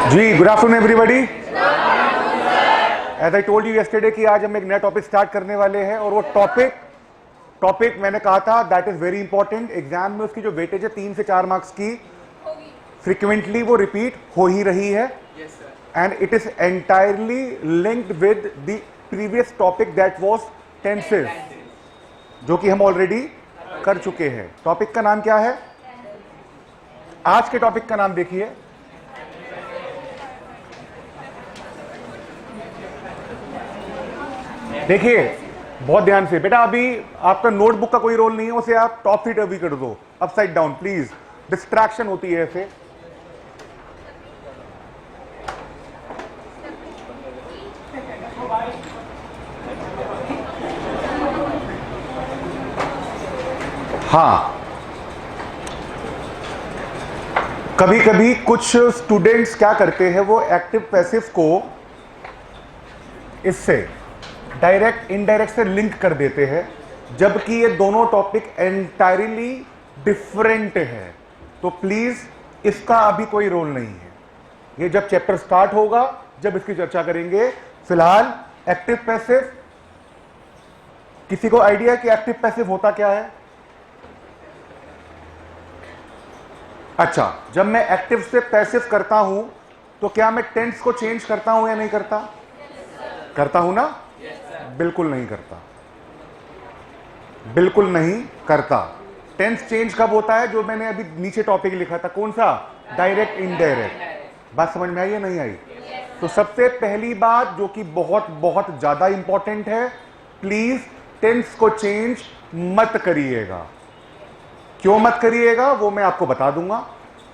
Ji, good afternoon everybody. As I told you yesterday कि आज हम एक नया टॉपिक स्टार्ट करने वाले हैं और वो टॉपिक मैंने कहा था that is very important. Exam में उसकी जो वेटेज है 3 से 4 मार्क्स की, फ्रीक्वेंटली वो रिपीट हो ही रही है and it is entirely linked with the previous topic that was tenses, जो कि हम ऑलरेडी कर चुके हैं। टॉपिक का नाम क्या है? आज के टॉपिक का नाम देखिए, देखिए बहुत ध्यान से बेटा। अभी आपका नोटबुक का कोई रोल नहीं है, उसे आप टॉप सीट अभी कर दो, अपसाइड डाउन प्लीज, डिस्ट्रैक्शन होती है ऐसे। हाँ, कभी कभी कुछ स्टूडेंट्स क्या करते हैं, वो एक्टिव पैसिव को इससे डायरेक्ट इनडायरेक्ट से लिंक कर देते हैं, जबकि ये दोनों टॉपिक एंटायरली डिफरेंट है। तो प्लीज इसका अभी कोई रोल नहीं है, ये जब चैप्टर स्टार्ट होगा जब इसकी चर्चा करेंगे। फिलहाल एक्टिव पैसिव, किसी को आइडिया कि एक्टिव पैसिव होता क्या है? अच्छा, जब मैं एक्टिव से पैसिव करता हूं तो क्या मैं टेंस को चेंज करता हूं या नहीं करता? करता हूं ना? बिल्कुल नहीं करता, बिल्कुल नहीं करता। टेंस चेंज कब होता है? जो मैंने अभी नीचे टॉपिक लिखा था, कौन सा? Direct indirect. बात समझ में आई या नहीं आई? तो सबसे पहली बात जो कि बहुत बहुत ज्यादा इंपॉर्टेंट है, प्लीज टेंस को चेंज मत करिएगा। क्यों मत करिएगा वो मैं आपको बता दूंगा।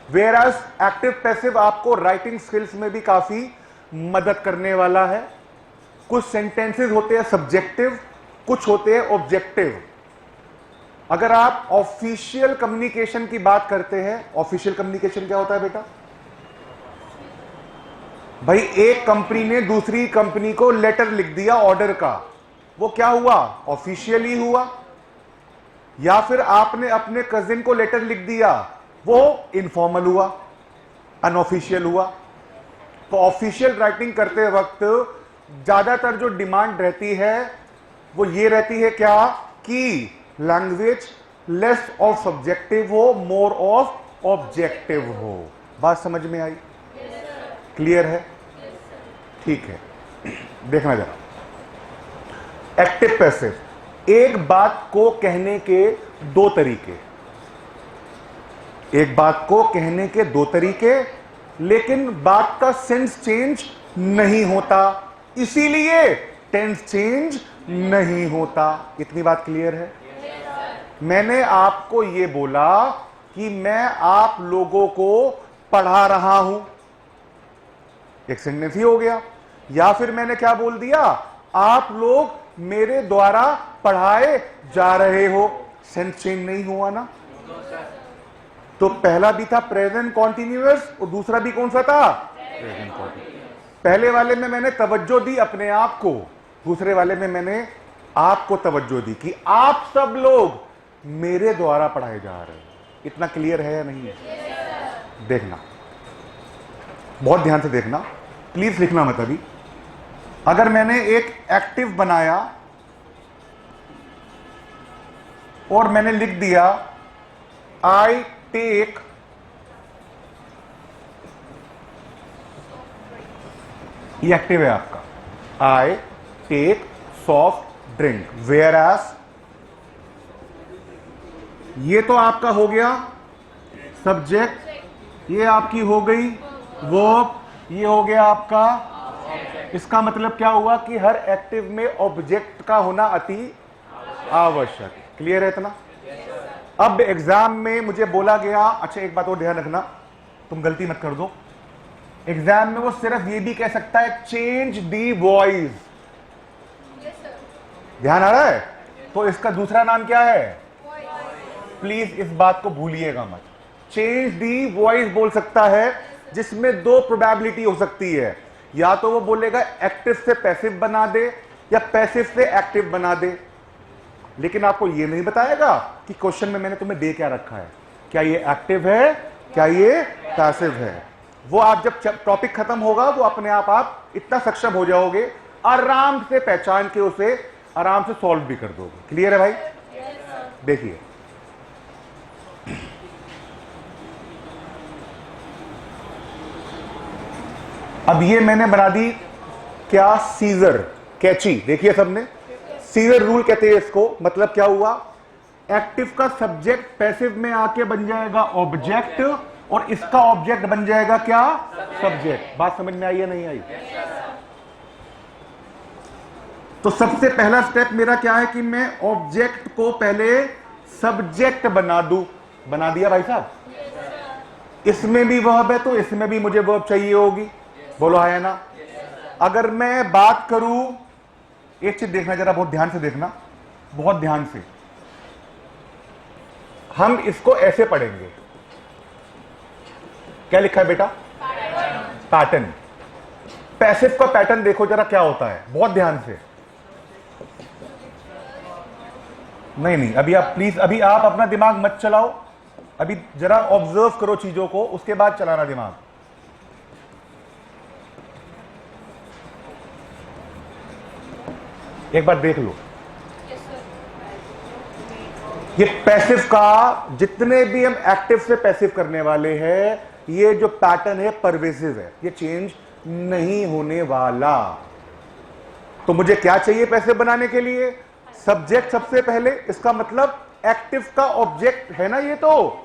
वेयरएज एक्टिव पैसिव आपको राइटिंग स्किल्स में भी काफी मदद करने वाला है। कुछ सेंटेंसेस होते हैं सब्जेक्टिव, कुछ होते हैं ऑब्जेक्टिव। अगर आप ऑफिशियल कम्युनिकेशन की बात करते हैं, ऑफिशियल कम्युनिकेशन क्या होता है बेटा? भाई एक कंपनी ने दूसरी कंपनी को लेटर लिख दिया ऑर्डर का, वो क्या हुआ? ऑफिशियली हुआ। या फिर आपने अपने कजिन को लेटर लिख दिया, वो इनफॉर्मल हुआ, अनऑफिशियल हुआ। तो ऑफिशियल राइटिंग करते वक्त ज्यादातर जो डिमांड रहती है वो ये रहती है क्या, कि लैंग्वेज लेस ऑफ सब्जेक्टिव हो, मोर ऑफ ऑब्जेक्टिव हो। बात समझ में आई? क्लियर है? ठीक है, देखना जरा। एक्टिव पैसिव, एक बात को कहने के दो तरीके, एक बात को कहने के दो तरीके, लेकिन बात का सेंस चेंज नहीं होता, इसीलिए टेंस चेंज नहीं होता। इतनी बात क्लियर है? मैंने आपको यह बोला कि मैं आप लोगों को पढ़ा रहा हूं, एक सेंटेंस ही हो गया। या फिर मैंने क्या बोल दिया, आप लोग मेरे द्वारा पढ़ाए जा रहे हो, सेंस चेंज नहीं हुआ ना। तो पहला भी था प्रेजेंट कॉन्टिन्यूअस और दूसरा भी कौन सा था? Present continuous. पहले वाले में मैंने तवज्जो दी अपने आप को, दूसरे वाले में मैंने आपको तवज्जो दी कि आप सब लोग मेरे द्वारा पढ़ाए जा रहे हैं। इतना क्लियर है या नहीं है? देखना, बहुत ध्यान से देखना, प्लीज लिखना मत अभी। अगर मैंने एक एक्टिव बनाया और मैंने लिख दिया आई टेक ये एक्टिव है आपका, I take soft drink, whereas ये तो आपका हो गया सब्जेक्ट, ये आपकी हो गई वर्ब, ये हो गया आपका। इसका मतलब क्या हुआ कि हर एक्टिव में ऑब्जेक्ट का होना अति आवश्यक। क्लियर है इतना? अब एग्जाम में मुझे बोला गया, अच्छा एक बात और ध्यान रखना, तुम गलती मत कर दो। एग्जाम में वो सिर्फ ये भी कह सकता है चेंज दी वॉइस। ध्यान आ रहा है? तो इसका दूसरा नाम क्या है? प्लीज इस बात को भूलिएगा मत। चेंज दी वॉइस बोल सकता है, जिसमें दो प्रोबेबिलिटी हो सकती है, या तो वो बोलेगा एक्टिव से पैसिव बना दे या पैसिव से एक्टिव बना दे। लेकिन आपको ये नहीं बताएगा कि क्वेश्चन में मैंने तुम्हें दे क्या रखा है, क्या ये एक्टिव है, क्या ये पैसिव है। वो आप जब टॉपिक खत्म होगा वो अपने आप इतना सक्षम हो जाओगे, आराम से पहचान के उसे आराम से सॉल्व भी कर दोगे। क्लियर है भाई? देखिए अब ये मैंने बना दी क्या, सीजर, कैची। देखिए सबने, सीजर रूल कहते हैं इसको। मतलब क्या हुआ, एक्टिव का सब्जेक्ट पैसिव में आके बन जाएगा ऑब्जेक्ट, और इसका ऑब्जेक्ट बन जाएगा क्या, सब्जेक्ट। बात समझ में आई या नहीं आई? तो सबसे पहला स्टेप मेरा क्या है कि मैं ऑब्जेक्ट को पहले सब्जेक्ट बना दूं। बना दिया भाई साहब? इसमें भी वर्ब है तो इसमें भी मुझे वर्ब चाहिए होगी। बोलो है ना? अगर मैं बात करूं, एक चीज देखना जरा, बहुत ध्यान से देखना, बहुत ध्यान से। हम इसको ऐसे पढ़ेंगे, क्या लिखा है बेटा? पैटर्न। पैसिव का पैटर्न देखो जरा क्या होता है, बहुत ध्यान से। नहीं, अभी आप प्लीज, अभी आप अपना दिमाग मत चलाओ, अभी जरा ऑब्जर्व करो चीजों को, उसके बाद चलाना दिमाग। एक बार देख लो, ये पैसिव का, जितने भी हम एक्टिव से पैसिव करने वाले हैं, ये जो पैटर्न है परवेसिव है, ये चेंज नहीं होने वाला। तो मुझे क्या चाहिए पैसिव बनाने के लिए? सब्जेक्ट सबसे पहले। इसका मतलब एक्टिव का ऑब्जेक्ट है ना ये, तो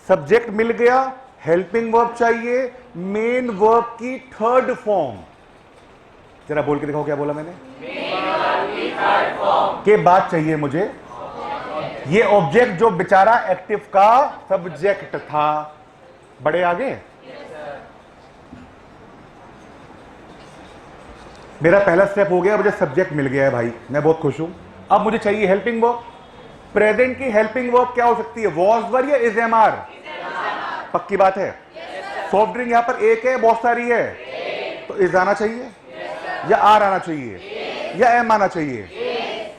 सब्जेक्ट मिल गया, हेल्पिंग वर्ब चाहिए, मेन वर्ब की थर्ड फॉर्म। जरा बोल के दिखाओ क्या बोला मैंने? के बाद चाहिए मुझे ये ऑब्जेक्ट जो बेचारा एक्टिव का सब्जेक्ट था। बड़े आगे? मेरा पहला स्टेप हो गया, मुझे सब्जेक्ट मिल गया है भाई, मैं बहुत खुश हूं। अब मुझे चाहिए हेल्पिंग वर्ब। प्रेजेंट की हेल्पिंग वर्ब क्या हो सकती है? वॉज वर या इज एम आर? पक्की बात है? सॉफ्ट ड्रिंक यहां पर एक है, बहुत सारी है, तो इज आना चाहिए या आर आना चाहिए या एम आना चाहिए?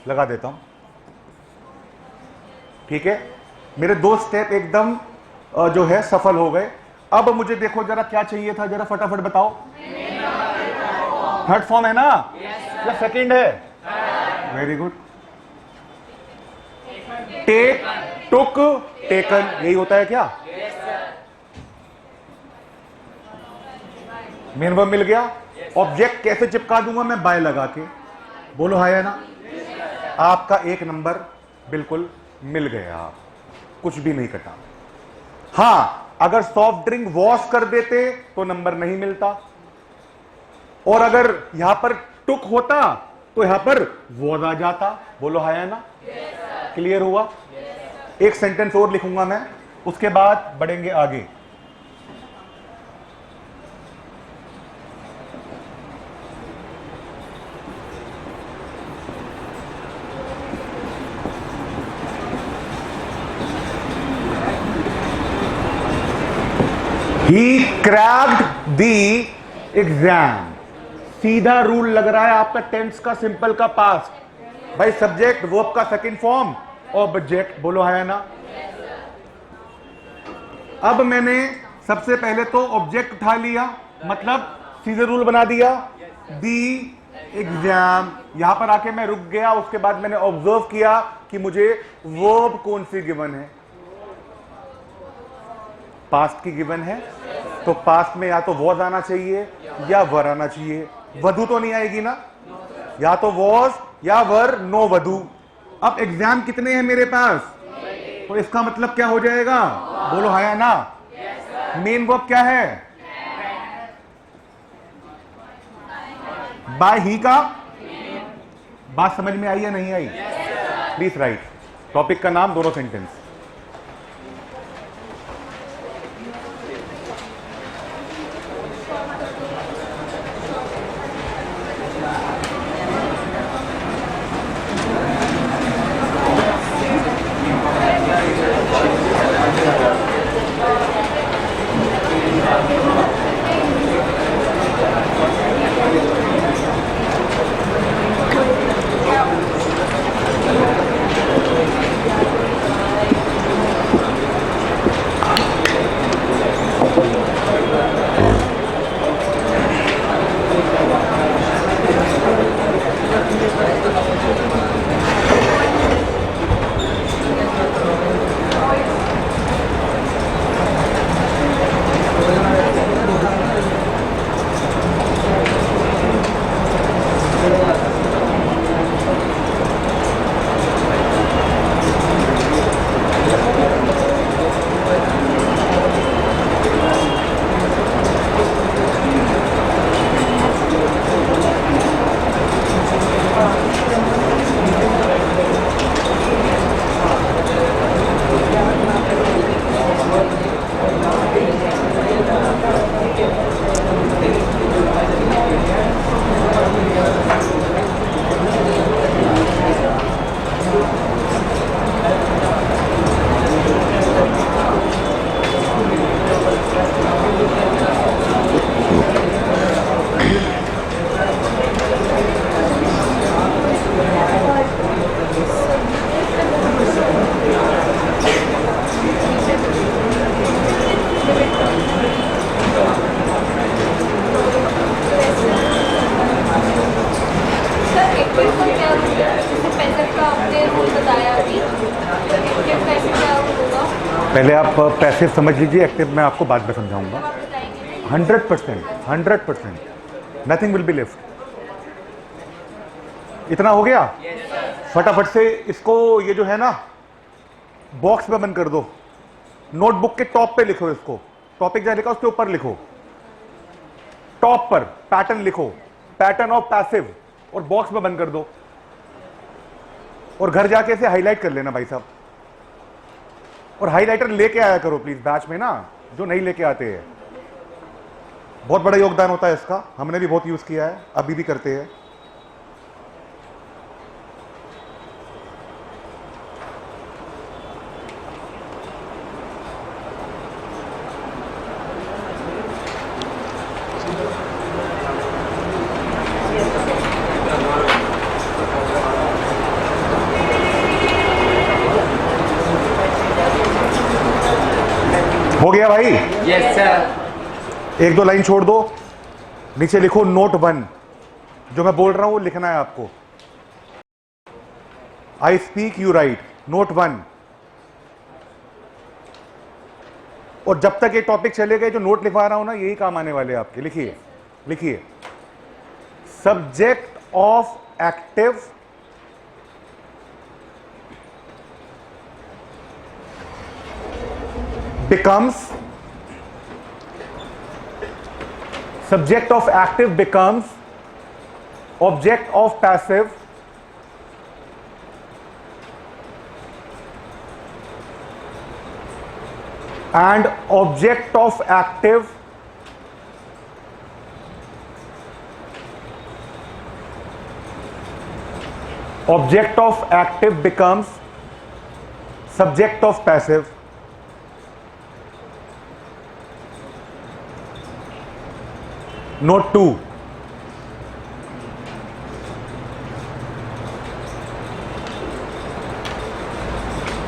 लगा देता हूं। ठीक है, मेरे दो स्टेप एकदम जो है सफल हो गए। अब मुझे देखो जरा क्या चाहिए था, जरा फटाफट बताओ। थर्ड फॉर्म है ना या सेकंड है? Very good. टेक, टुक, टेकन, यही होता है क्या? मेन वर्ब मिल गया। ऑब्जेक्ट कैसे चिपका दूंगा मैं? बाय लगा के। बोलो हाय है ना? आपका एक नंबर बिल्कुल मिल गया, कुछ भी नहीं कटा। हां, अगर सॉफ्ट ड्रिंक वॉश कर देते तो नंबर नहीं मिलता, और अगर यहां पर टुक होता तो यहां पर वॉज आ जाता। बोलो हाय है ना? क्लियर हुआ? एक सेंटेंस और लिखूंगा मैं, उसके बाद बढ़ेंगे आगे। He cracked the exam। सीधा रूल लग रहा है आपका टेंस का, सिंपल का पास्ट। भाई सब्जेक्ट वर्ब का सेकंड फॉर्म ऑब्जेक्ट। बोलो है ना? अब मैंने सबसे पहले तो ऑब्जेक्ट उठा लिया, मतलब सीधे रूल बना दिया, दी एग्जाम। यहां पर आके मैं रुक गया, उसके बाद मैंने ऑब्जर्व किया कि मुझे वर्ब कौन सी गिवन है। पास्ट की गिवन है, तो पास्ट में या तो वॉज आना चाहिए या वर आना चाहिए। वधु तो नहीं आएगी ना, या तो वॉज या वर, नो वधु। अब एग्जाम कितने हैं मेरे पास, तो इसका मतलब क्या हो जाएगा? बोलो हाया ना? मेन वर्ब क्या है? बाय ही का। बात समझ में आई या नहीं आई? Please right. टॉपिक का नाम, दोनों सेंटेंस। पहले आप पैसिव समझ लीजिए, एक्टिव मैं आपको बाद में समझाऊंगा। 100%, नथिंग विल बी लिफ्ट। इतना हो गया? फटाफट से इसको, ये जो है ना, बॉक्स में बंद कर दो। नोटबुक के टॉप पे लिखो इसको, टॉपिक जहां लिखा उसके ऊपर लिखो, टॉप पर पैटर्न लिखो, पैटर्न ऑफ पैसिव, और बॉक्स में बंद कर दो। और घर जाके इसे हाईलाइट कर लेना भाई साहब। और हाइलाइटर लेके आया करो प्लीज बैच में ना, जो नहीं लेके आते हैं। बहुत बड़ा योगदान होता है इसका, हमने भी बहुत यूज किया है, अभी भी करते हैं। हो गया भाई? Yes sir. एक दो लाइन छोड़ दो, नीचे लिखो नोट 1। जो मैं बोल रहा हूं वो लिखना है आपको। I speak you right, note 1। और जब तक ये टॉपिक चलेगा, जो नोट लिखवा रहा हूं ना, यही काम आने वाले हैं आपके। लिखिए लिखिए, subject of active becomes, subject of active becomes object of passive, and object of active becomes subject of passive. Note 2.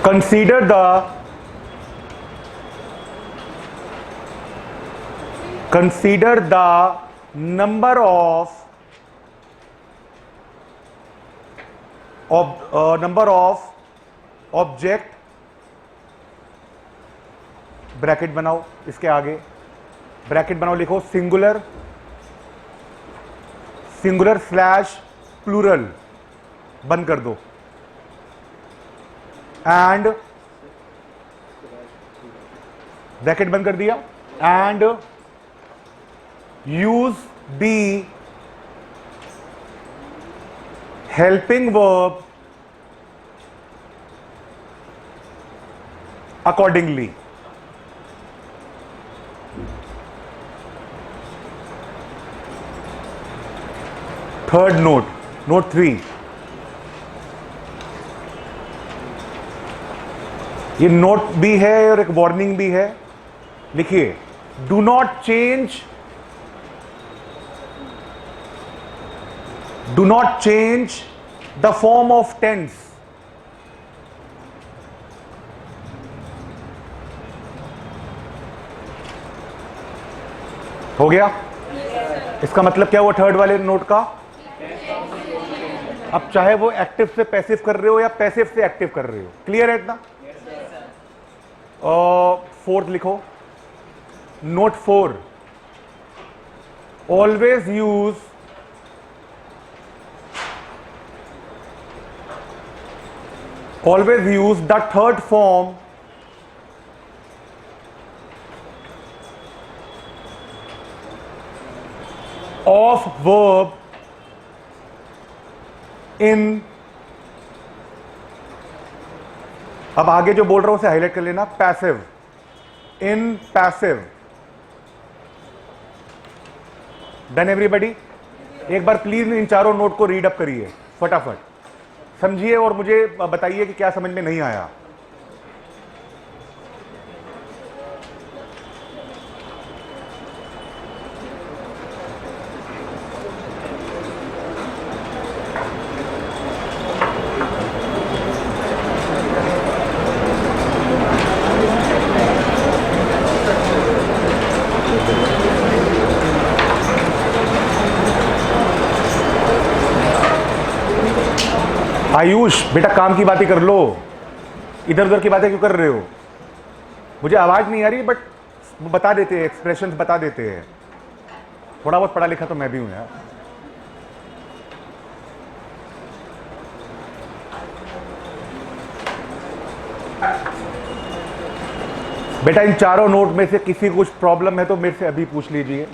Consider the number of object, bracket बनाओ, इसके आगे ब्रैकेट बनाओ, लिखो सिंगुलर स्लैश प्लूरल, बंद कर दो, एंड ब्रैकेट बंद कर दिया, and use the helping verb accordingly. Third note, note 3। ये नोट भी है और एक वार्निंग भी है। लिखिए, do not change the form of tense. हो गया? इसका मतलब क्या हुआ थर्ड वाले नोट का? अब चाहे वो एक्टिव से पैसिव कर रहे हो या पैसिव से एक्टिव कर रहे हो, क्लियर है इतना? फोर्थ लिखो, note 4। Always use the third form of verb in, अब आगे जो बोल रहा हूं उसे हाईलाइट कर लेना, passive, in passive. Done everybody? एक बार प्लीज इन चारों नोट को रीड अप करिए फटाफट, समझिए और मुझे बताइए कि क्या समझ में नहीं आया। आयुष बेटा, काम की बातें कर लो, इधर उधर की बातें क्यों कर रहे हो? मुझे आवाज नहीं आ रही, बट बता देते हैं, एक्सप्रेशंस बता देते हैं। थोड़ा बहुत पढ़ा लिखा तो मैं भी हूं यार। बेटा इन चारों नोट में से किसी को कुछ प्रॉब्लम है तो मेरे से अभी पूछ लीजिए।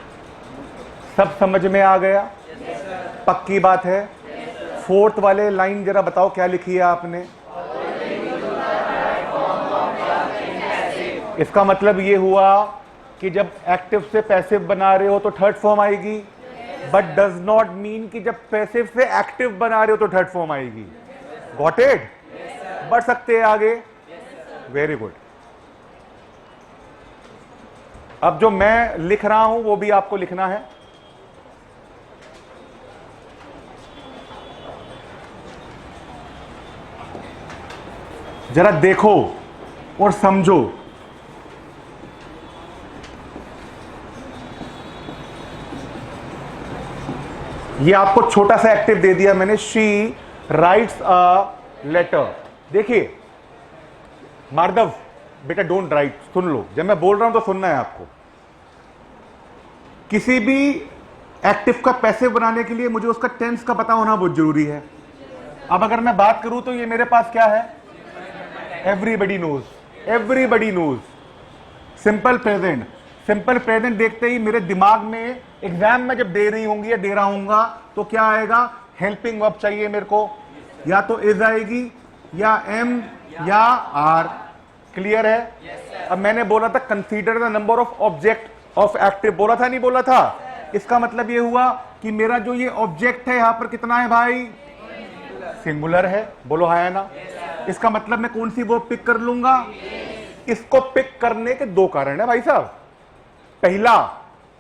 सब समझ में आ गया? पक्की बात है? फोर्थ वाले लाइन जरा बताओ क्या लिखी है आपने? इसका मतलब ये हुआ कि जब एक्टिव से पैसिव बना रहे हो तो थर्ड फॉर्म आएगी, बट डज नॉट मीन कि जब पैसिव से एक्टिव बना रहे हो तो थर्ड फॉर्म आएगी। Got it? बढ़ सकते हैं आगे? Very good. अब जो मैं लिख रहा हूं वो भी आपको लिखना है। जरा देखो और समझो। ये आपको छोटा सा एक्टिव दे दिया मैंने, शी राइट्स अ लेटर। देखिए मार्दव बेटा डोंट राइट, सुन लो, जब मैं बोल रहा हूं तो सुनना है आपको। किसी भी एक्टिव का पैसिव बनाने के लिए मुझे उसका टेंस का पता होना बहुत जरूरी है। अब अगर मैं बात करूं तो ये मेरे पास क्या है? Everybody knows, everybody knows. Simple present, simple present देखते ही मेरे दिमाग में एग्जाम में जब दे रही होंगी या दे रहा हूंगा तो क्या आएगा? हेल्पिंग वर्ब चाहिए मेरे को, या तो इज आएगी या एम या आर। क्लियर है? अब मैंने बोला था consider the number of object of active, बोला था नहीं बोला था? इसका मतलब ये हुआ कि मेरा जो ये ऑब्जेक्ट है यहां पर कितना है भाई? सिंगुलर है। बोलो हाँ या ना? इसका मतलब मैं कौन सी वर्ब पिक कर लूंगा? इसको पिक करने के दो कारण है भाई साहब। पहला,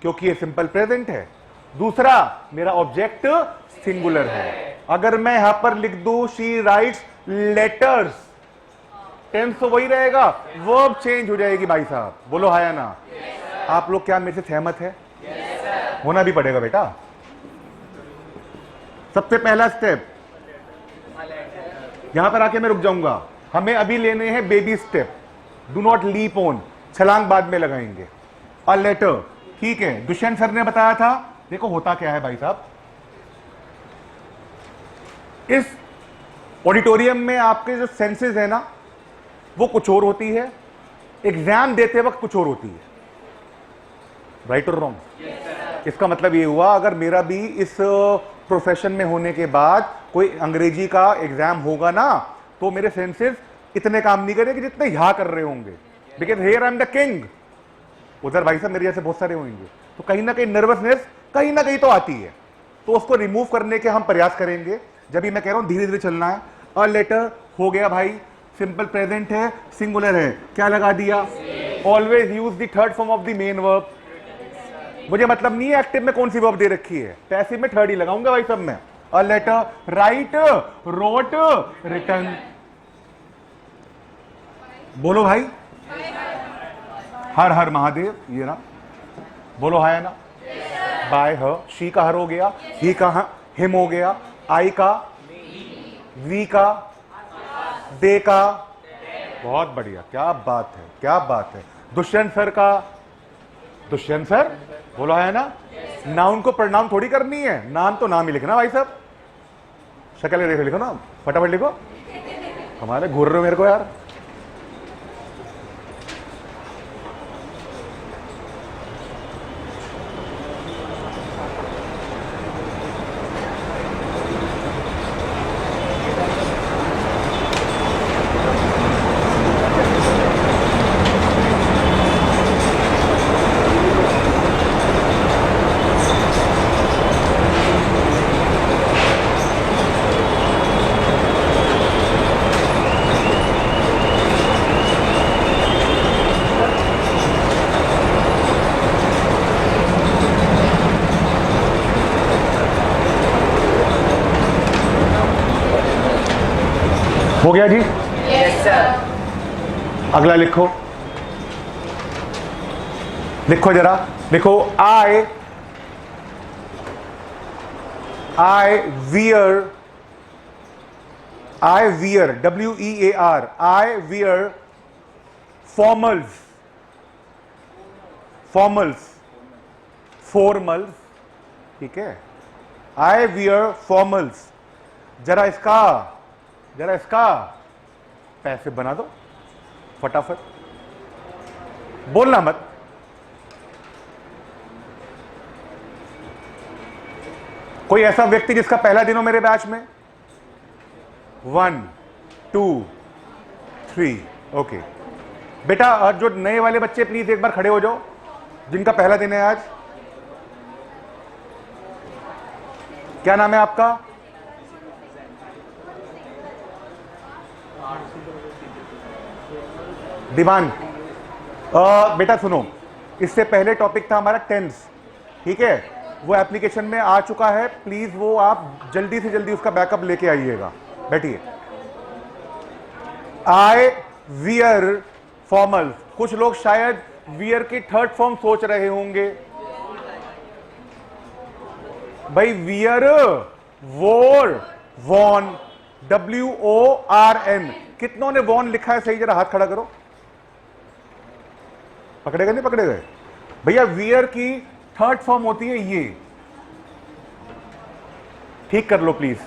क्योंकि ये सिंपल प्रेजेंट है। दूसरा, मेरा ऑब्जेक्ट सिंगुलर है। अगर मैं यहां पर लिख दूं शी राइट्स लेटर्स, टेंस तो वही रहेगा, वर्ब चेंज हो जाएगी भाई साहब। बोलो हाँ या ना? आप लोग क्या मेरे से सहमत है? होना भी पड़ेगा बेटा। सबसे पहला स्टेप, यहां पर आके मैं रुक जाऊंगा। हमें अभी लेने हैं baby step. Do not leap on, छलांग बाद में लगाएंगे। अ लेटर, ठीक है, दुष्यंत सर ने बताया था। देखो होता क्या है भाई साहब, इस ऑडिटोरियम में आपके जो सेंसेस है ना वो कुछ और होती है, एग्जाम देते वक्त कुछ और होती है। राइट और रॉन्ग? इसका मतलब ये हुआ अगर मेरा भी इस प्रोफेशन में होने के बाद कोई अंग्रेजी का एग्जाम होगा ना तो मेरे सेंसेस इतने काम नहीं करेंगे जितने यहां कर रहे होंगे, because here I am the king. उधर भाई साहब मेरे जैसे बहुत सारे होंगे, तो कहीं ना कहीं नर्वसनेस कहीं ना कहीं तो आती है। तो उसको रिमूव करने के हम प्रयास करेंगे। जब भी मैं कह रहा हूं धीरे धीरे चलना है। अ लेटर हो गया भाई, सिंपल प्रेजेंट है, सिंगुलर है, क्या लगा दिया? Always use the third form of the main verb. मुझे मतलब नहीं है एक्टिव में कौन सी वर्ब दे रखी है, पैसिव में थर्ड ही लगाऊंगा भाई सब में। A letter, write, wrote, written. बोलो भाई हर हर महादेव, ये ना बोलो हाँ या ना? बाय हर, शी का हर हो गया, ही का हिम हो गया, आई का, वी का, दे का। बहुत बढ़िया, क्या बात है, क्या बात है। दुष्यंत सर का, दुष्यंत सर बोलो है ना? नाउन को प्रनाउन थोड़ी करनी है, नाम तो नाम ही लिखना भाई साहब। शक्ल देख लिखो ना, फटाफट लिखो। हमारे घूर रहे हो मेरे को यार। हो गया जी? Yes sir. अगला लिखो, लिखो जरा, लिखो I wear, WEAR, I wear formals, formals, formals, ठीक है। I wear formals. जरा इसका पैसे बना दो फटाफट, बोलना मत। कोई ऐसा व्यक्ति जिसका पहला दिन हो मेरे बैच में? 1 2 3, ओके। बेटा और जो नए वाले बच्चे प्लीज एक बार खड़े हो जाओ, जिनका पहला दिन है आज। क्या नाम है आपका? दीवान। बेटा सुनो, इससे पहले टॉपिक था हमारा टेंस, ठीक है, वो एप्लीकेशन में आ चुका है। प्लीज वो आप जल्दी से जल्दी उसका बैकअप लेके आइएगा। बैठिए। I wear formal. कुछ लोग शायद वियर की थर्ड फॉर्म सोच रहे होंगे। भाई वियर, वोर, वॉन, WORN। कितनों ने वॉन लिखा है सही? जरा हाथ खड़ा करो। पकड़े गए नहीं पकड़े गए? भैया वियर की थर्ड फॉर्म होती है ये, ठीक कर लो प्लीज।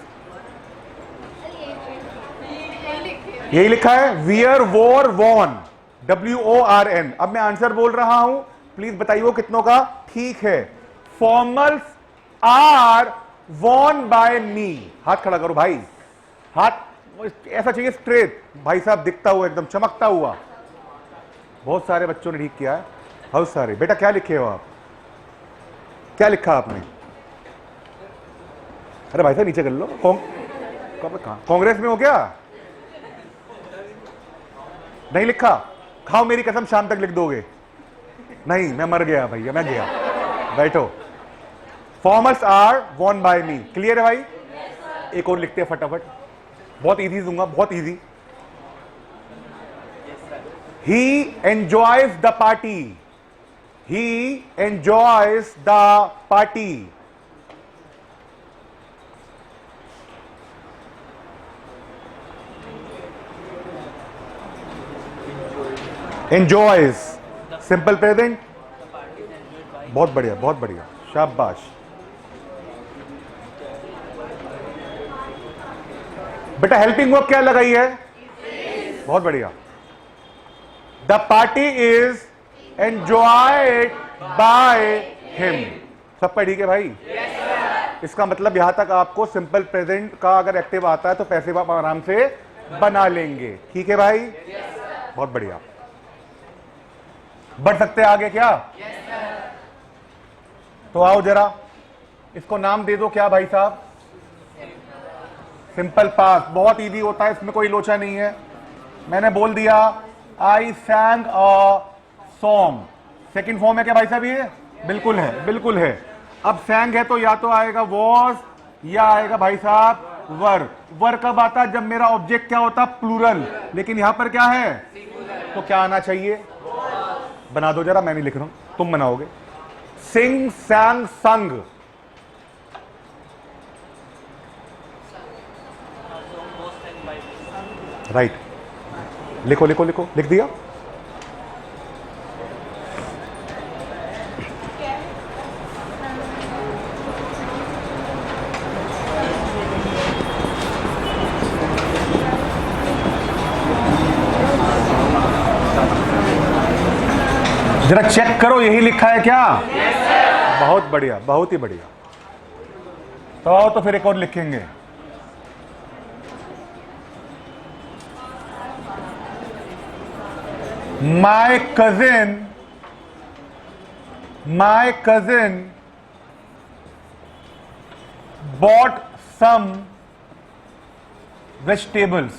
यही लिखा है, वियर, वोर, वॉन, WORN। अब मैं आंसर बोल रहा हूं, प्लीज बताइए वो कितनों का ठीक है। फॉर्मल्स आर वॉन बाय मी। हाथ खड़ा करो भाई, हाथ ऐसा चाहिए स्ट्रेट। भाई साहब दिखता हुआ, एकदम चमकता हुआ। बहुत सारे बच्चों ने ठीक किया है, बहुत सारे। बेटा क्या लिखे हो आप? क्या लिखा आपने? अरे भाई साहब नीचे कर लो। कांग्रेस में हो क्या? नहीं लिखा? खाओ मेरी कसम, शाम तक लिख दोगे। नहीं, मैं मर गया भैया, मैं गया। बैठो। Formals are worn by me. Clear है भाई? एक और लिखते हैं फटाफट, बहुत इजी दूंगा, बहुत easy. He enjoys the party. He enjoys the party. Enjoys. Simple present. बहुत बढ़िया, बहुत बढ़िया, शाबाश। बेटा हेल्पिंग वर्ब क्या लगाई है? बहुत बढ़िया। The party is enjoyed by him. सबका ठीक है भाई? yes, इसका मतलब यहां तक आपको सिंपल प्रेजेंट का अगर एक्टिव आता है तो पैसिव आप आराम से बना लेंगे। ठीक है भाई? yes, बहुत बढ़िया। बढ़ सकते हैं आगे क्या? yes, तो आओ जरा इसको नाम दे दो। क्या भाई साहब? Simple past. बहुत इजी होता है, इसमें कोई लोचा नहीं है। मैंने बोल दिया I sang a song. Second form है क्या भाई साहब? ये बिल्कुल है, बिल्कुल है। अब सैंग है तो या तो आएगा वॉज या आएगा भाई साहब वर। वर कब आता है? जब मेरा ऑब्जेक्ट क्या होता? प्लूरल। लेकिन यहां पर क्या है? तो क्या आना चाहिए? बना दो जरा, मैं नहीं लिख रहा हूं, तुम बनाओगे। सिंग, सैंग, संग। राइट। लिखो लिखो लिखो। लिख दिया? जरा चेक करो, यही लिखा है क्या? yes, बहुत बढ़िया, बहुत ही बढ़िया। तो आओ तो फिर एक और लिखेंगे। My cousin bought some vegetables.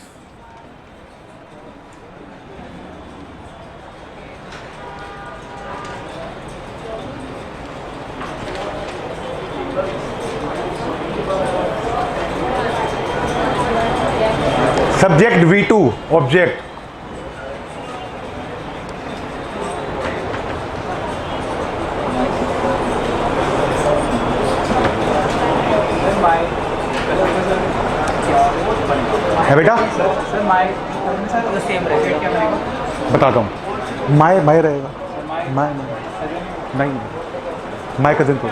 Subject V2, object. है बेटा? सर माय सेम रहेगा क्या? बताता हूँ। माय रहेगा। माय नहीं, माय कजिन को।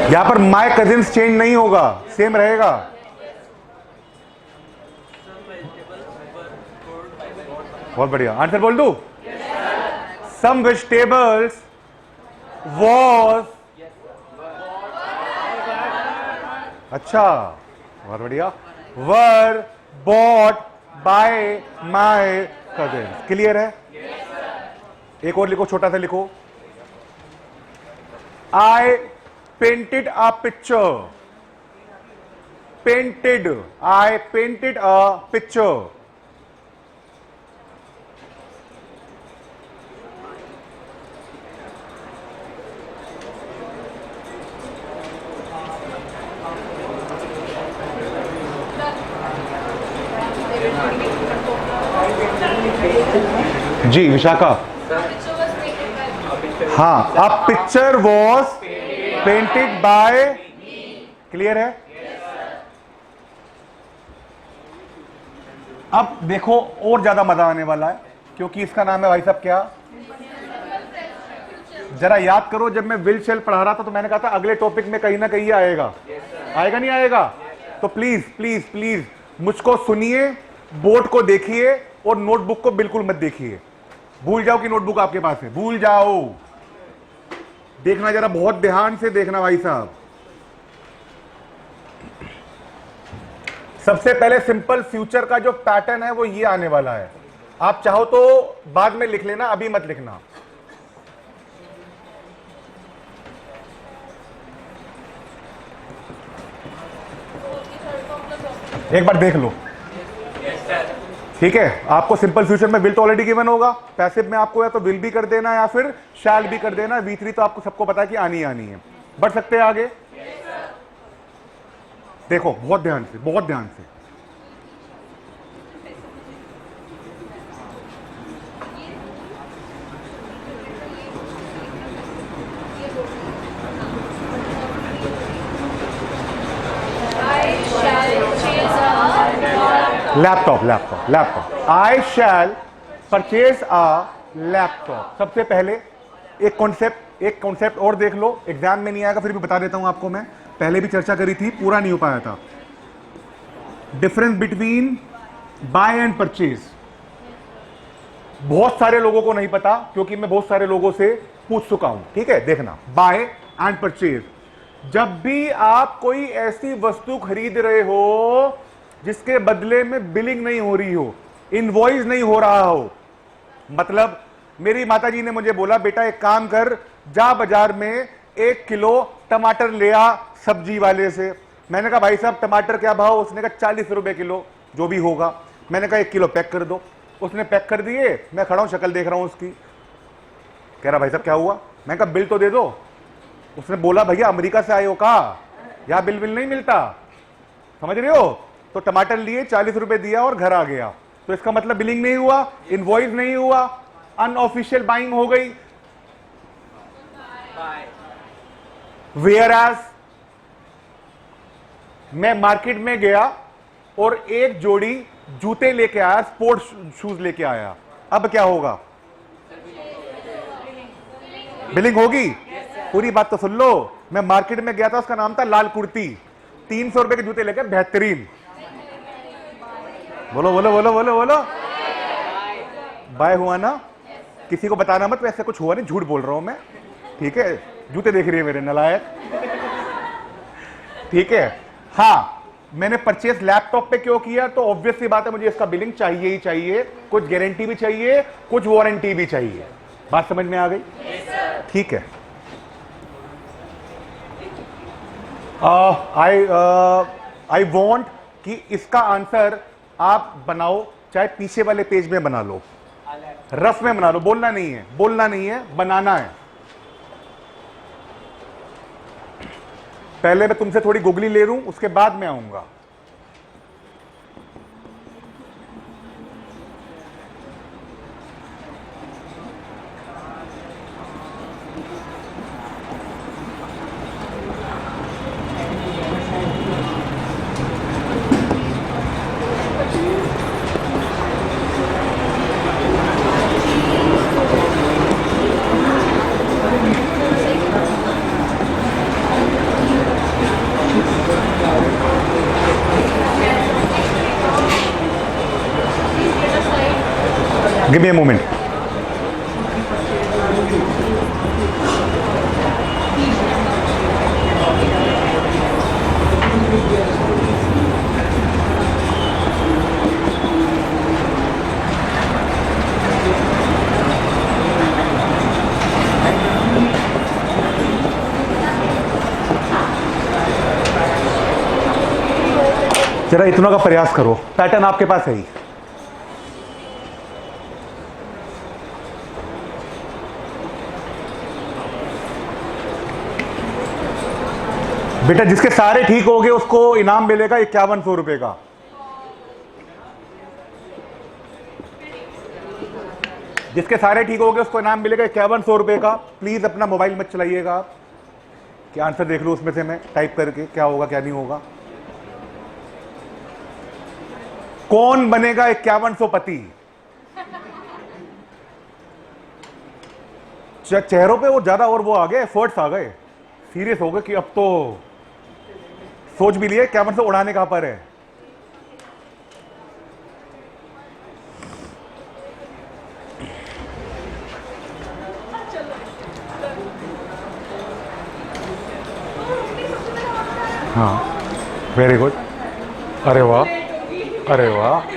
यहां पर माय कजिन्स चेंज नहीं होगा, सेम रहेगा। बहुत बढ़िया, आंसर बोल दूं? सम वेजिटेबल्स वॉज, अच्छा बहुत बढ़िया, were bought by my cousin. Clear है? एक और लिखो, छोटा सा लिखो, I painted a picture, painted, I painted a picture. जी विशाखा, हाँ, a picture was painted by, clear है? अब देखो और ज्यादा मजा आने वाला है, क्योंकि इसका नाम है भाई साहब क्या, जरा याद करो, जब मैं विल शेल पढ़ा रहा था तो मैंने कहा था अगले टॉपिक में कहीं ना कहीं आएगा, आएगा नहीं आएगा? तो प्लीज प्लीज प्लीज मुझको सुनिए, बोर्ड को देखिए और नोटबुक को बिल्कुल मत देखिए, भूल जाओ कि नोटबुक आपके पास है, भूल जाओ। देखना जरा, बहुत ध्यान से देखना भाई साहब। सबसे पहले सिंपल फ्यूचर का जो पैटर्न है वो ये आने वाला है। आप चाहो तो बाद में लिख लेना, अभी मत लिखना। एक बार देख लो, ठीक है? आपको सिंपल फ्यूचर में विल तो ऑलरेडी गिवन होगा, पैसिव में आपको या तो विल भी कर देना या फिर शैल भी कर देना। V3 तो आपको सबको पता है कि आनी आनी है। बढ़ सकते हैं आगे? देखो बहुत ध्यान से, बहुत ध्यान से। Laptop, laptop, laptop. I shall purchase a laptop. सबसे पहले एक कॉन्सेप्ट और देख लो, एग्जाम में नहीं आएगा फिर भी बता देता हूं आपको मैं, पहले भी चर्चा करी थी, पूरा नहीं हो पाया था। Difference between buy and purchase बहुत सारे लोगों को नहीं पता, क्योंकि मैं बहुत सारे लोगों से पूछ चुका हूं, ठीक है? देखना, बाय एंड परचेज, जब भी आप कोई ऐसी वस्तु खरीद रहे हो जिसके बदले में बिलिंग नहीं हो रही हो, इनवॉइस नहीं हो रहा हो, मतलब मेरी माताजी ने मुझे बोला, बेटा एक काम कर, जा बाजार में 1 किलो टमाटर ले आ सब्जी वाले से। मैंने कहा भाई साहब टमाटर क्या भाव? उसने कहा 40 रुपए किलो, जो भी होगा। मैंने कहा 1 किलो पैक कर दो। उसने पैक कर दिए, मैं खड़ा हूं, शक्ल देख रहा हूं उसकी, कह रहा भाई साहब क्या हुआ? मैं कहा बिल तो दे दो। उसने बोला भैया अमेरिका से आए हो का, यहां बिल बिल नहीं मिलता, समझ रहे हो? तो टमाटर लिए, 40 रुपए दिया और घर आ गया। तो इसका मतलब बिलिंग नहीं हुआ, इनवॉइस नहीं हुआ, अनऑफिशियल बाइंग हो गई। वेयर एज मैं मार्केट में गया और एक जोड़ी जूते लेके आया, स्पोर्ट्स शूज लेके आया, अब क्या होगा? बिलिंग होगी। पूरी बात तो सुन लो, मैं मार्केट में गया था, उसका नाम था लाल कुर्ती, 300 रुपए के जूते लेके, बेहतरीन। बोलो बोलो बोलो बोलो बोलो, बाय हुआ ना? किसी को बताना मत, वैसे कुछ हुआ नहीं, झूठ बोल रहा हूं मैं, ठीक है? जूते देख रही है मेरे नलायक, ठीक है? हाँ, मैंने परचेस लैपटॉप पे क्यों किया? तो ऑब्वियस सी बात है, मुझे इसका बिलिंग चाहिए ही चाहिए, कुछ गारंटी भी चाहिए, कुछ वारंटी भी चाहिए। बात समझ में आ गई? ठीक है। आई वॉन्ट कि इसका आंसर आप बनाओ, चाहे पीछे वाले पेज में बना लो, रफ में बना लो, बोलना नहीं है, बोलना नहीं है, बनाना है। पहले मैं तुमसे थोड़ी गुगली ले लूं, उसके बाद मैं आऊंगा। Give me a moment. जरा इतना का प्रयास करो, पैटर्न आपके पास है ही। बेटा जिसके सारे ठीक हो गए उसको इनाम मिलेगा 5100 रुपए का। जिसके सारे ठीक हो गए उसको इनाम मिलेगा 5100 रुपए का। प्लीज अपना मोबाइल मत चलाइएगा आप, क्या आंसर देख लो उसमें से मैं टाइप करके क्या होगा क्या नहीं होगा। कौन बनेगा 5100 पति? चेहरों पे वो ज्यादा और वो आ गए, एफर्ट्स आ गए, सीरियस हो गए कि अब तो सोच भी लिए 5100 उड़ाने कहां पर है। हाँ वेरी गुड, अरे वाह अरे वाह।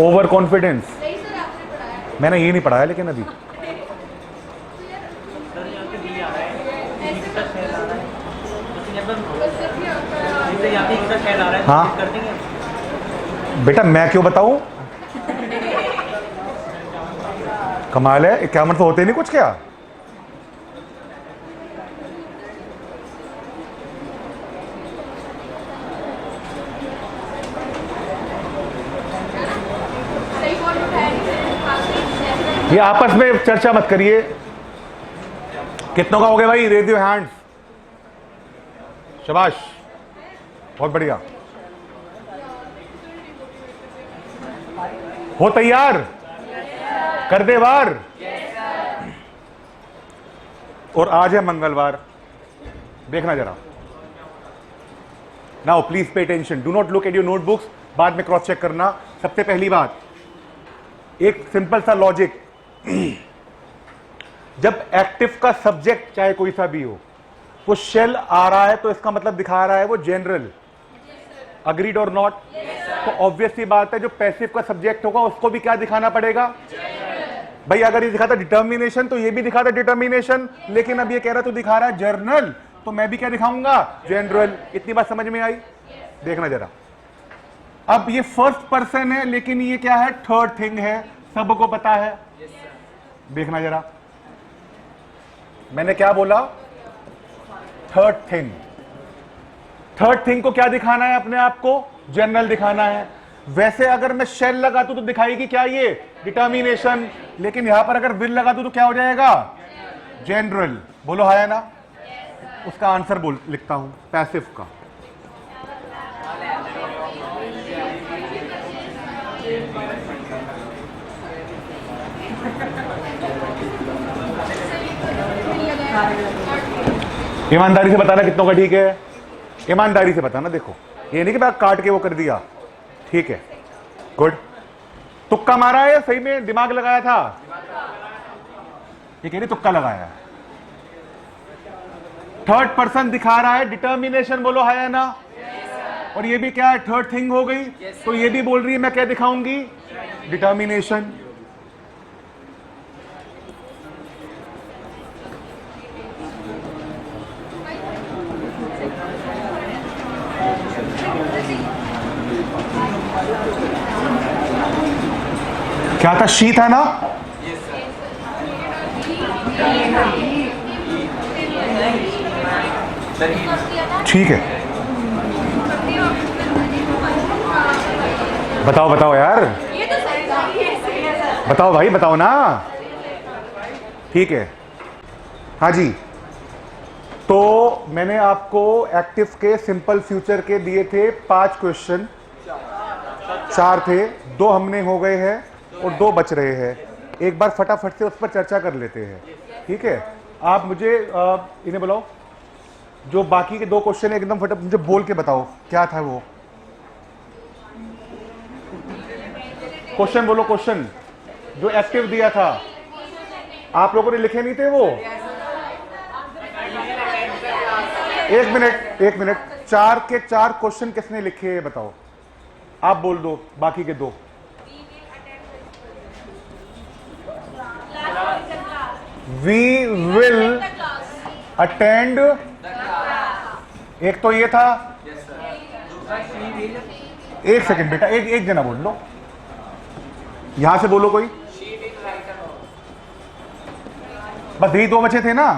ओवर कॉन्फिडेंस मैंने ये नहीं पढ़ाया लेकिन अभी हाँ बेटा मैं क्यों बताऊं, कमाल है 51 तो होते नहीं कुछ क्या। ये आपस में चर्चा मत करिए। कितनों का हो गया भाई, रेज योर हैंड्स। शाबाश, बहुत बढ़िया। हो तैयार? कर दे वार। और आज है मंगलवार, देखना जरा। Now please pay attention, do not look at your notebooks, बाद में क्रॉस चेक करना। सबसे पहली बात, एक सिंपल सा लॉजिक, जब एक्टिव का सब्जेक्ट चाहे कोई सा भी हो वो शेल आ रहा है तो इसका मतलब दिखा रहा है वो जनरल। अग्रीड और नॉट? तो ऑब्वियस सी बात है जो पैसिव का सब्जेक्ट होगा उसको भी क्या दिखाना पड़ेगा? भाई अगर ये दिखाता डिटर्मिनेशन तो ये भी दिखाता डिटर्मिनेशन, लेकिन अब ये कह रहा तो दिखा रहा है जर्नल, तो मैं भी क्या दिखाऊंगा? जनरल। इतनी बात समझ में आई? देखना जरा। अब ये फर्स्ट पर्सन है लेकिन ये क्या है? थर्ड थिंग है, सबको पता है। देखना जरा, मैंने क्या बोला? Third thing. थर्ड थिंग को क्या दिखाना है अपने आप को? जनरल दिखाना है। वैसे अगर मैं शेल लगा दूं तो दिखाएगी क्या? ये डिटर्मिनेशन। लेकिन यहां पर अगर विल लगा दूं तो क्या हो जाएगा? जनरल। बोलो हाँ या ना? उसका आंसर बोल लिखता हूं, पैसिव का। ईमानदारी से बताना कितनों का ठीक है? ईमानदारी से बताना। देखो ये नहीं कि मैं काट के वो कर दिया, ठीक है, गुड। तुक्का मारा है, सही में दिमाग लगाया था? ये कह रही तुक्का लगाया है। थर्ड पर्सन दिखा रहा है डिटर्मिनेशन, बोलो है या ना? और ये भी क्या है? थर्ड थिंग हो गई। तो ये भी बोल रही है मैं क्या दिखाऊंगी? डिटर्मिनेशन। क्या था? शी था ना? ठीक है, बताओ बताओ यार, बताओ भाई, बताओ ना। ठीक है, हाँ जी। तो मैंने आपको एक्टिव के सिंपल फ्यूचर के दिए थे 5 क्वेश्चन, 4 थे, 2 हमने हो गए हैं और 2 बच रहे हैं। एक बार फटाफट से उस पर चर्चा कर लेते हैं, ठीक है। आप मुझे इन्हें बुलाओ, जो बाकी के 2 क्वेश्चन है एकदम फटाफट मुझे बोल के बताओ क्या था वो। क्वेश्चन बोलो, क्वेश्चन जो एक्टिव दिया था, आप लोगों ने लिखे नहीं थे वो? एक मिनट, 4 के 4 क्वेश्चन किसने लिखे हैं बताओ, आप बोल दो बाकी के 2। वी विल अटेंड, एक तो ये था। एक सेकंड बेटा, एक जना बोल लो, यहां से बोलो कोई, बस यही 2 बचे थे ना।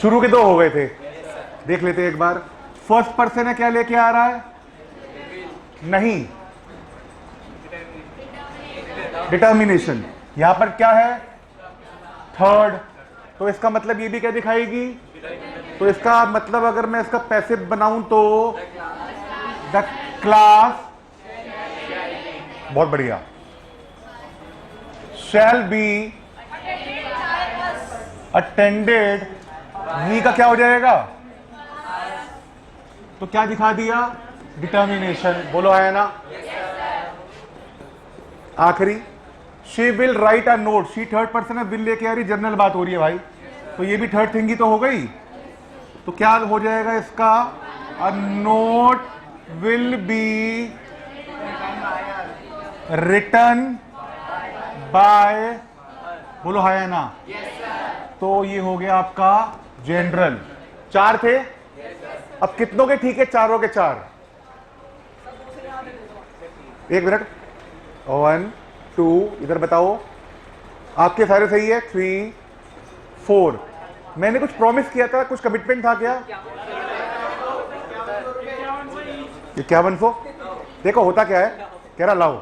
शुरू के 2 हो गए थे, देख लेते एक बार। फर्स्ट पर्सन है, क्या लेके आ रहा है? नहीं, डिटर्मिनेशन। यहां पर क्या है? थर्ड। तो इसका मतलब ये भी क्या दिखाएगी? तो इसका मतलब अगर मैं इसका पैसिव बनाऊं तो द क्लास, बहुत बढ़िया, शैल बी अटेंडेड। वी का क्या हो जाएगा? तो क्या दिखा दिया? डिटर्मिनेशन। बोलो है ना। आखिरी, she will write a note. She third person है, विल लेके आ रही, जनरल बात हो रही है भाई, तो ये भी थर्ड थिंग ही तो हो गई। तो क्या हो जाएगा इसका? A note will be written by, बोलो है ना। तो ये हो गया आपका जनरल। 4 थे, अब कितनों के ठीक है? चारों के 4। एक मिनट, 1 2, इधर बताओ, आपके सारे सही है। 3 4। मैंने कुछ प्रॉमिस किया था, कुछ कमिटमेंट था क्या? ये क्या 1 देखो होता क्या है, कह रहा लाओ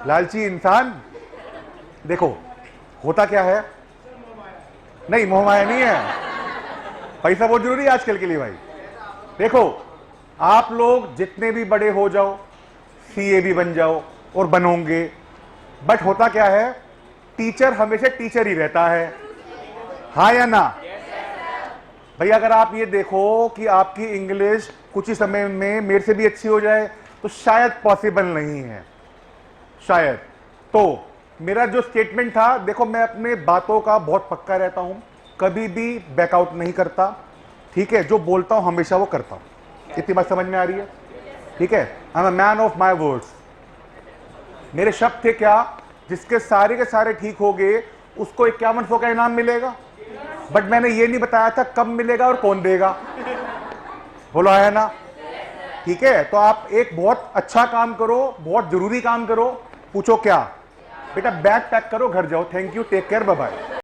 लालची इंसान। देखो होता क्या है, नहीं मोहमाया नहीं है, पैसा बहुत जरूरी है आजकल के लिए भाई। देखो आप लोग जितने भी बड़े हो जाओ, सीए भी बन जाओ और बनोगे, बट होता क्या है, टीचर हमेशा टीचर ही रहता है, हाँ या ना? भाई अगर आप ये देखो कि आपकी इंग्लिश कुछ ही समय में मेरे से भी अच्छी हो जाए तो शायद पॉसिबल नहीं है, शायद। तो मेरा जो स्टेटमेंट था, देखो मैं अपने बातों का बहुत पक्का रहता हूं, कभी भी बैकआउट नहीं करता, ठीक है। जो बोलता हूं हमेशा वो करता हूं। इतनी बात समझ में आ रही है? ठीक है, I am a man of my words. मेरे शब्द थे क्या, जिसके सारे के सारे ठीक हो गए उसको 5100 का इनाम मिलेगा, बट मैंने ये नहीं बताया था कब मिलेगा और कौन देगा। बोलो है ना? ठीक है, तो आप एक बहुत अच्छा काम करो, बहुत जरूरी काम करो। पूछो क्या? बेटा बैग पैक करो, घर जाओ। Thank you, take care, bye bye.